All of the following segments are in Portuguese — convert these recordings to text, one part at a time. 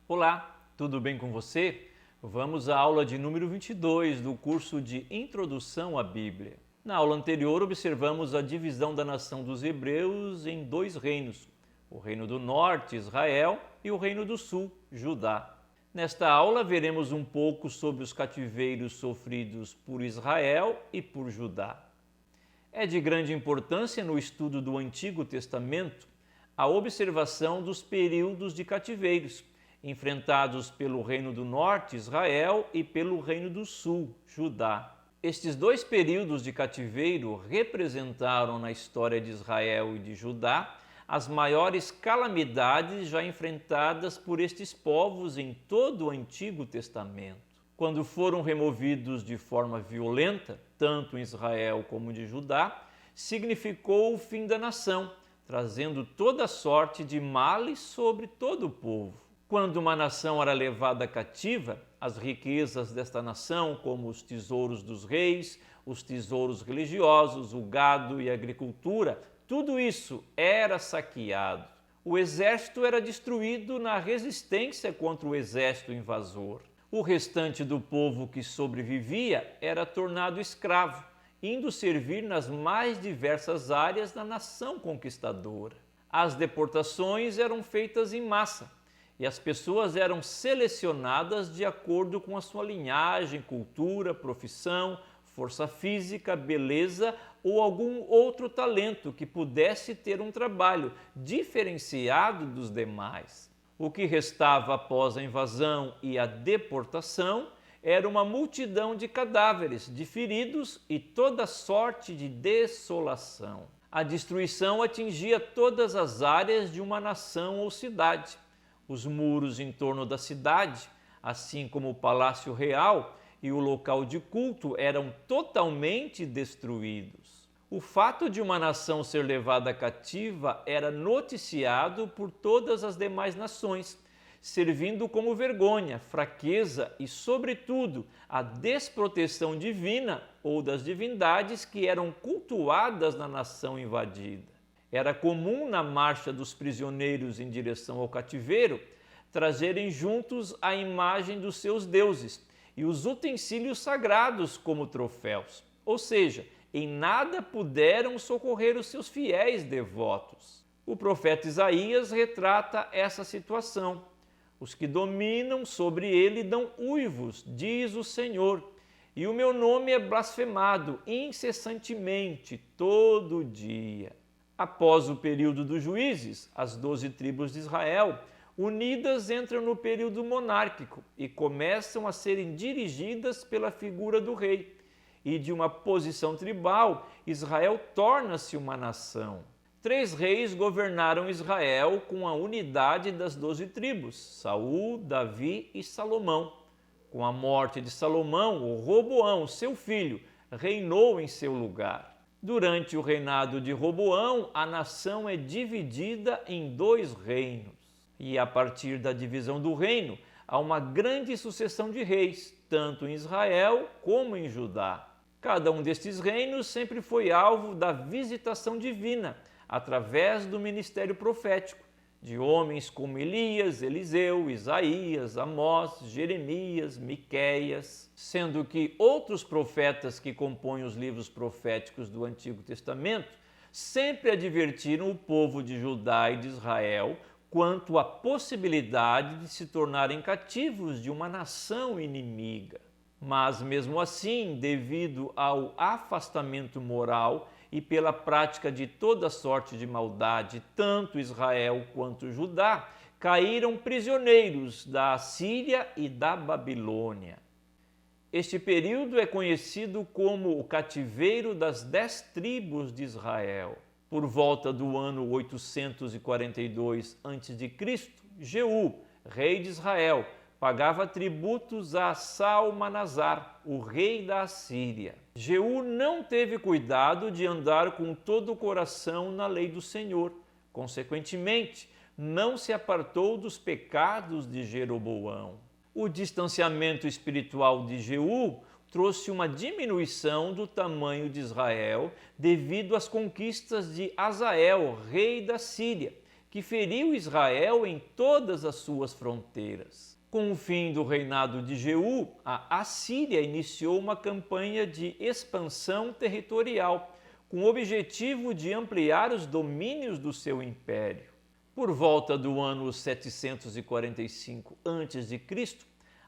Olá, tudo bem com você? Vamos à aula de número 22 do curso de Introdução à Bíblia. Na aula anterior, observamos a divisão da nação dos hebreus em dois reinos, o reino do norte, Israel, e o reino do sul, Judá. Nesta aula, veremos um pouco sobre os cativeiros sofridos por Israel e por Judá. É de grande importância no estudo do Antigo Testamento a observação dos períodos de cativeiros, enfrentados pelo Reino do Norte, Israel, e pelo Reino do Sul, Judá. Estes dois períodos de cativeiro representaram na história de Israel e de Judá as maiores calamidades já enfrentadas por estes povos em todo o Antigo Testamento. Quando foram removidos de forma violenta, tanto em Israel como de Judá, significou o fim da nação, trazendo toda sorte de males sobre todo o povo. Quando uma nação era levada cativa, as riquezas desta nação, como os tesouros dos reis, os tesouros religiosos, o gado e a agricultura, tudo isso era saqueado. O exército era destruído na resistência contra o exército invasor. O restante do povo que sobrevivia era tornado escravo, indo servir nas mais diversas áreas da nação conquistadora. As deportações eram feitas em massa e as pessoas eram selecionadas de acordo com a sua linhagem, cultura, profissão, força física, beleza ou algum outro talento que pudesse ter um trabalho diferenciado dos demais. O que restava após a invasão e a deportação era uma multidão de cadáveres, de feridos e toda sorte de desolação. A destruição atingia todas as áreas de uma nação ou cidade. Os muros em torno da cidade, assim como o palácio real e o local de culto, eram totalmente destruídos. O fato de uma nação ser levada cativa era noticiado por todas as demais nações, servindo como vergonha, fraqueza e, sobretudo, a desproteção divina ou das divindades que eram cultuadas na nação invadida. Era comum na marcha dos prisioneiros em direção ao cativeiro trazerem juntos a imagem dos seus deuses e os utensílios sagrados como troféus, ou seja, em nada puderam socorrer os seus fiéis devotos. O profeta Isaías retrata essa situação. Os que dominam sobre ele dão uivos, diz o Senhor, e o meu nome é blasfemado incessantemente, todo dia. Após o período dos juízes, as 12 tribos de Israel, unidas, entram no período monárquico e começam a serem dirigidas pela figura do rei. E de uma posição tribal, Israel torna-se uma nação. 3 reis governaram Israel com a unidade das 12 tribos, Saul, Davi e Salomão. Com a morte de Salomão, o Roboão, seu filho, reinou em seu lugar. Durante o reinado de Roboão, a nação é dividida em 2 reinos. E a partir da divisão do reino, há uma grande sucessão de reis, tanto em Israel como em Judá. Cada um destes reinos sempre foi alvo da visitação divina, através do ministério profético, de homens como Elias, Eliseu, Isaías, Amós, Jeremias, Miqueias, sendo que outros profetas que compõem os livros proféticos do Antigo Testamento sempre advertiram o povo de Judá e de Israel quanto à possibilidade de se tornarem cativos de uma nação inimiga. Mas, mesmo assim, devido ao afastamento moral e pela prática de toda sorte de maldade, tanto Israel quanto Judá caíram prisioneiros da Assíria e da Babilônia. Este período é conhecido como o cativeiro das 10 tribos de Israel. Por volta do ano 842 a.C., Jeú, rei de Israel, pagava tributos a Salmanasar, o rei da Assíria. Jeú não teve cuidado de andar com todo o coração na lei do Senhor. Consequentemente, não se apartou dos pecados de Jeroboão. O distanciamento espiritual de Jeú trouxe uma diminuição do tamanho de Israel devido às conquistas de Hazael, rei da Síria, que feriu Israel em todas as suas fronteiras. Com o fim do reinado de Jeú, a Assíria iniciou uma campanha de expansão territorial, com o objetivo de ampliar os domínios do seu império. Por volta do ano 745 a.C.,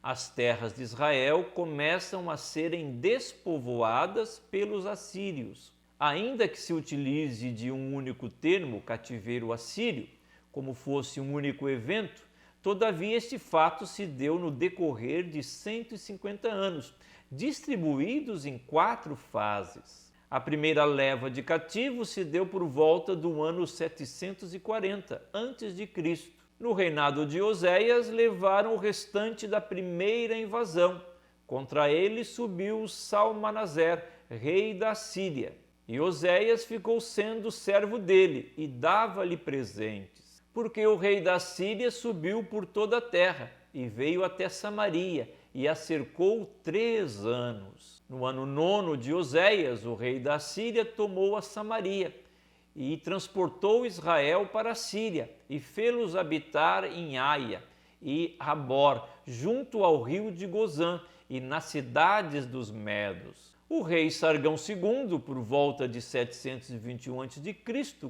as terras de Israel começam a serem despovoadas pelos assírios. Ainda que se utilize de um único termo, cativeiro assírio, como fosse um único evento, todavia este fato se deu no decorrer de 150 anos, distribuídos em 4 fases. A primeira leva de cativos se deu por volta do ano 740 a.C. No reinado de Oséias, levaram o restante da primeira invasão. Contra ele subiu Salmanaser, rei da Síria. E Oséias ficou sendo servo dele e dava-lhe presentes. Porque o rei da Síria subiu por toda a terra e veio até Samaria e a cercou 3 anos. No ano 9º de Oséias, o rei da Síria tomou a Samaria e transportou Israel para a Síria e fê-los habitar em Aia e Rabor, junto ao rio de Gozã e nas cidades dos Medos. O rei Sargão II, por volta de 721 a.C.,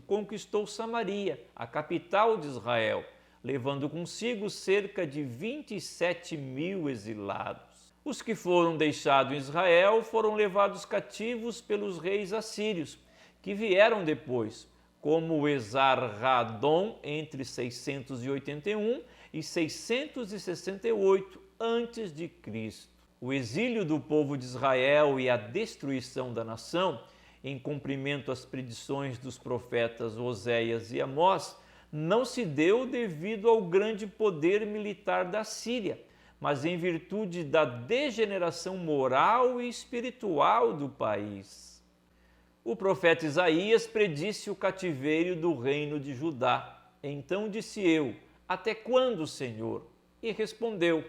conquistou Samaria, a capital de Israel, levando consigo cerca de 27.000 exilados. Os que foram deixados em Israel foram levados cativos pelos reis assírios, que vieram depois, como Esarhadon entre 681 e 668 a.C. O exílio do povo de Israel e a destruição da nação, em cumprimento às predições dos profetas Oséias e Amós, não se deu devido ao grande poder militar da Síria, mas em virtude da degeneração moral e espiritual do país. O profeta Isaías predisse o cativeiro do reino de Judá. Então disse eu: até quando, Senhor? E respondeu: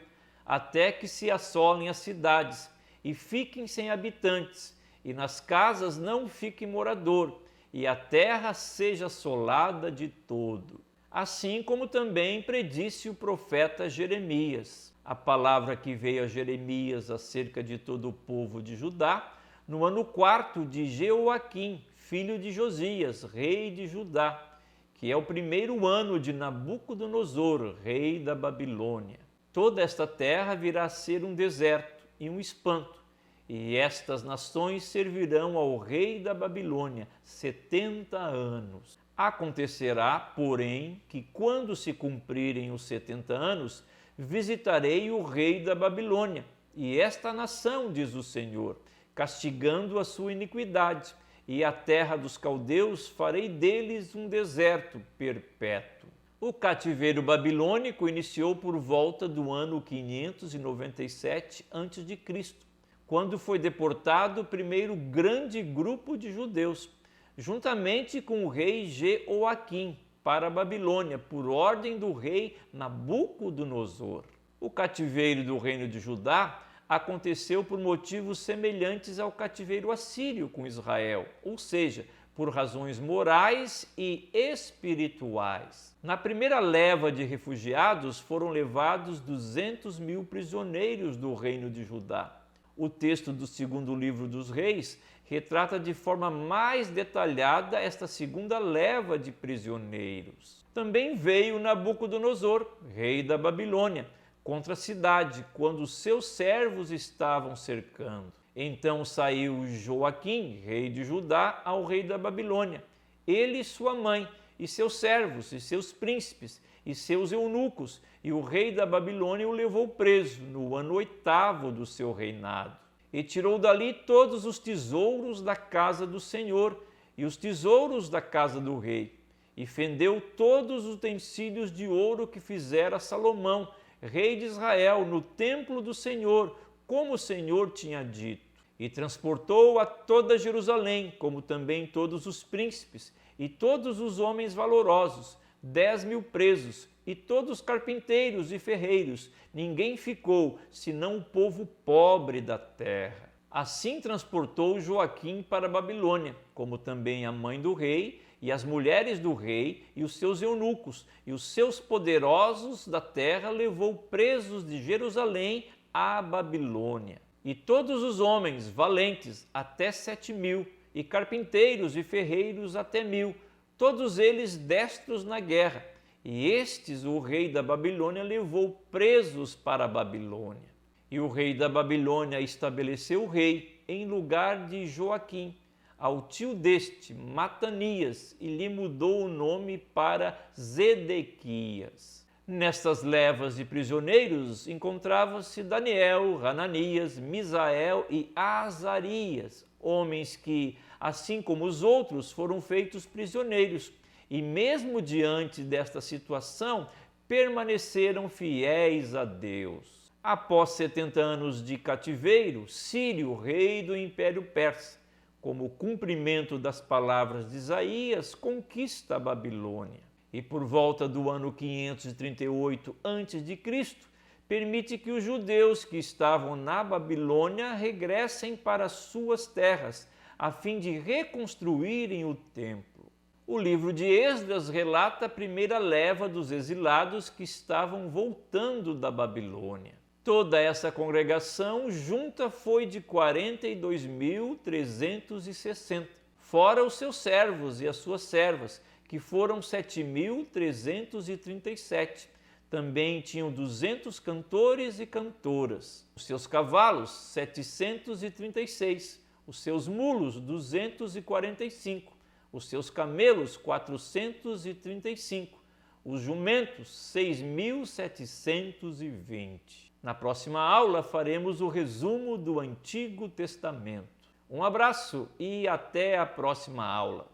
até que se assolem as cidades e fiquem sem habitantes, e nas casas não fique morador, e a terra seja assolada de todo. Assim como também predisse o profeta Jeremias. A palavra que veio a Jeremias acerca de todo o povo de Judá, no ano 4º de Jeoaquim, filho de Josias, rei de Judá, que é o primeiro ano de Nabucodonosor, rei da Babilônia. Toda esta terra virá a ser um deserto e um espanto, e estas nações servirão ao rei da Babilônia 70 anos. Acontecerá, porém, que quando se cumprirem os 70 anos, visitarei o rei da Babilônia e esta nação, diz o Senhor, castigando a sua iniquidade, e a terra dos caldeus farei deles um deserto perpétuo. O cativeiro babilônico iniciou por volta do ano 597 a.C., quando foi deportado o primeiro grande grupo de judeus, juntamente com o rei Jeoaquim, para a Babilônia, por ordem do rei Nabucodonosor. O cativeiro do reino de Judá aconteceu por motivos semelhantes ao cativeiro assírio com Israel, ou seja, por razões morais e espirituais. Na primeira leva de refugiados foram levados 200.000 prisioneiros do reino de Judá. O texto do segundo livro dos Reis retrata de forma mais detalhada esta segunda leva de prisioneiros. Também veio Nabucodonosor, rei da Babilônia, contra a cidade, quando seus servos estavam cercando. Então saiu Joaquim, rei de Judá, ao rei da Babilônia, ele e sua mãe, e seus servos, e seus príncipes, e seus eunucos, e o rei da Babilônia o levou preso no ano 8º do seu reinado. E tirou dali todos os tesouros da casa do Senhor e os tesouros da casa do rei, e fendeu todos os utensílios de ouro que fizera Salomão, rei de Israel, no templo do Senhor, como o Senhor tinha dito. E transportou a toda Jerusalém, como também todos os príncipes e todos os homens valorosos, 10.000 presos, e todos os carpinteiros e ferreiros. Ninguém ficou, senão o povo pobre da terra. Assim transportou Joaquim para a Babilônia, como também a mãe do rei e as mulheres do rei, e os seus eunucos, e os seus poderosos da terra levou presos de Jerusalém à Babilônia. E todos os homens valentes até 7.000, e carpinteiros e ferreiros até 1.000, todos eles destros na guerra. E estes o rei da Babilônia levou presos para a Babilônia. E o rei da Babilônia estabeleceu o rei em lugar de Joaquim, ao tio deste, Matanias, e lhe mudou o nome para Zedequias. Nestas levas de prisioneiros encontrava-se Daniel, Hananias, Misael e Azarias, homens que, assim como os outros, foram feitos prisioneiros, e mesmo diante desta situação, permaneceram fiéis a Deus. Após 70 anos de cativeiro, Sírio, rei do Império Persa, como cumprimento das palavras de Isaías, conquista a Babilônia. E por volta do ano 538 a.C., permite que os judeus que estavam na Babilônia regressem para suas terras, a fim de reconstruírem o templo. O livro de Esdras relata a primeira leva dos exilados que estavam voltando da Babilônia. Toda essa congregação junta foi de 42.360, fora os seus servos e as suas servas, que foram 7.337. Também tinham 200 cantores e cantoras. Os seus cavalos, 736. Os seus mulos, 245. Os seus camelos, 435. Os jumentos, 6.720. Na próxima aula faremos o resumo do Antigo Testamento. Um abraço e até a próxima aula.